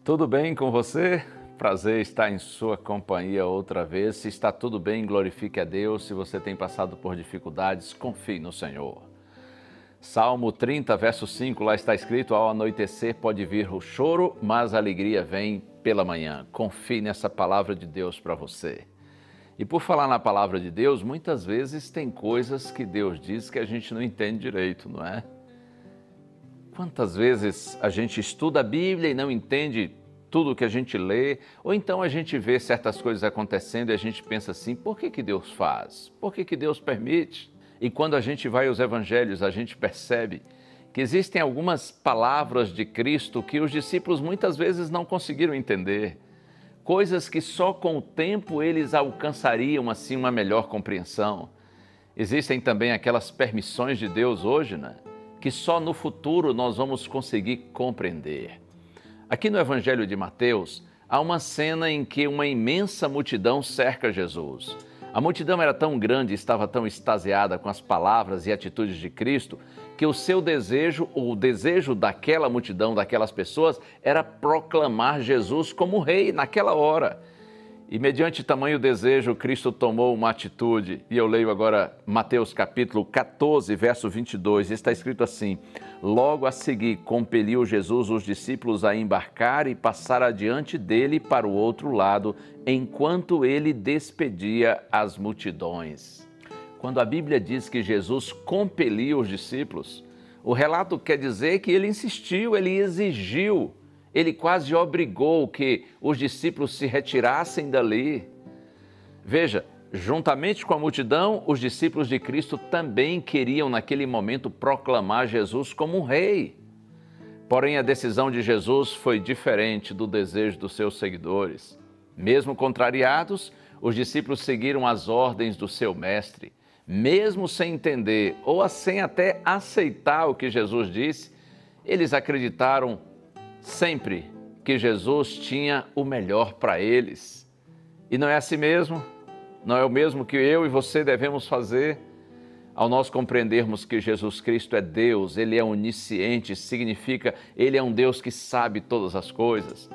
Tudo bem com você? Prazer estar em sua companhia outra vez. Se está tudo bem, glorifique a Deus. Se você tem passado por dificuldades, confie no Senhor. Salmo 30, verso 5, lá está escrito: ao anoitecer pode vir o choro, mas a alegria vem pela manhã. Confie nessa palavra de Deus para você. E por falar na palavra de Deus, muitas vezes tem coisas que Deus diz que a gente não entende direito, não é? Quantas vezes a gente estuda a Bíblia e não entende tudo o que a gente lê, ou então a gente vê certas coisas acontecendo e a gente pensa assim: por que Deus faz? Por que Deus permite? E quando a gente vai aos evangelhos, a gente percebe que existem algumas palavras de Cristo que os discípulos muitas vezes não conseguiram entender. Coisas que só com o tempo eles alcançariam assim uma melhor compreensão. Existem também aquelas permissões de Deus hoje, né? Que só no futuro nós vamos conseguir compreender. Aqui no Evangelho de Mateus, há uma cena em que uma imensa multidão cerca Jesus. A multidão era tão grande e estava tão extasiada com as palavras e atitudes de Cristo, que o seu desejo, o desejo daquela multidão, daquelas pessoas, era proclamar Jesus como rei naquela hora. E mediante tamanho desejo, Cristo tomou uma atitude. E eu leio agora Mateus capítulo 14, verso 22. Está escrito assim: logo a seguir, compeliu Jesus os discípulos a embarcar e passar adiante dele para o outro lado, enquanto ele despedia as multidões. Quando a Bíblia diz que Jesus compeliu os discípulos, o relato quer dizer que ele insistiu, ele exigiu. Ele quase obrigou que os discípulos se retirassem dali. Veja, juntamente com a multidão, os discípulos de Cristo também queriam naquele momento proclamar Jesus como um rei. Porém, a decisão de Jesus foi diferente do desejo dos seus seguidores. Mesmo contrariados, os discípulos seguiram as ordens do seu mestre. Mesmo sem entender ou sem até aceitar o que Jesus disse, eles acreditaram sempre que Jesus tinha o melhor para eles. E não é assim mesmo? Não é o mesmo que eu e você devemos fazer? Ao nós compreendermos que Jesus Cristo é Deus, Ele é onisciente, significa Ele é um Deus que sabe todas as coisas.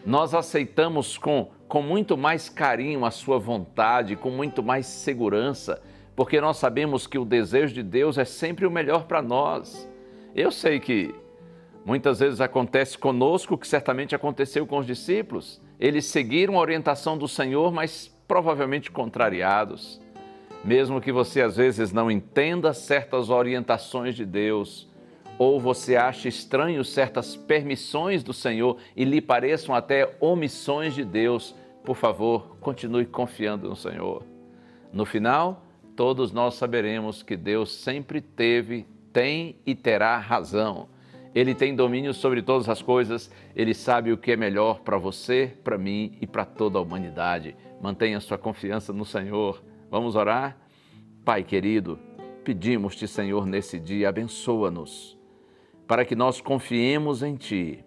Nós aceitamos com muito mais carinho a sua vontade, com muito mais segurança, porque nós sabemos que o desejo de Deus é sempre o melhor para nós. Eu sei que muitas vezes acontece conosco o que certamente aconteceu com os discípulos. Eles seguiram a orientação do Senhor, mas provavelmente contrariados. Mesmo que você às vezes não entenda certas orientações de Deus, ou você ache estranho certas permissões do Senhor e lhe pareçam até omissões de Deus, por favor, continue confiando no Senhor. No final, todos nós saberemos que Deus sempre teve, tem e terá razão. Ele tem domínio sobre todas as coisas, Ele sabe o que é melhor para você, para mim e para toda a humanidade. Mantenha sua confiança no Senhor. Vamos orar? Pai querido, pedimos-te, Senhor, nesse dia, abençoa-nos, para que nós confiemos em Ti,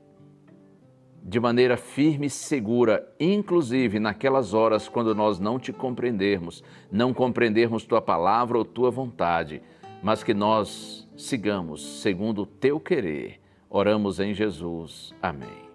de maneira firme e segura, inclusive naquelas horas quando nós não Te compreendermos, não compreendermos Tua palavra ou Tua vontade, mas que nós sigamos segundo o Teu querer. Oramos em Jesus. Amém.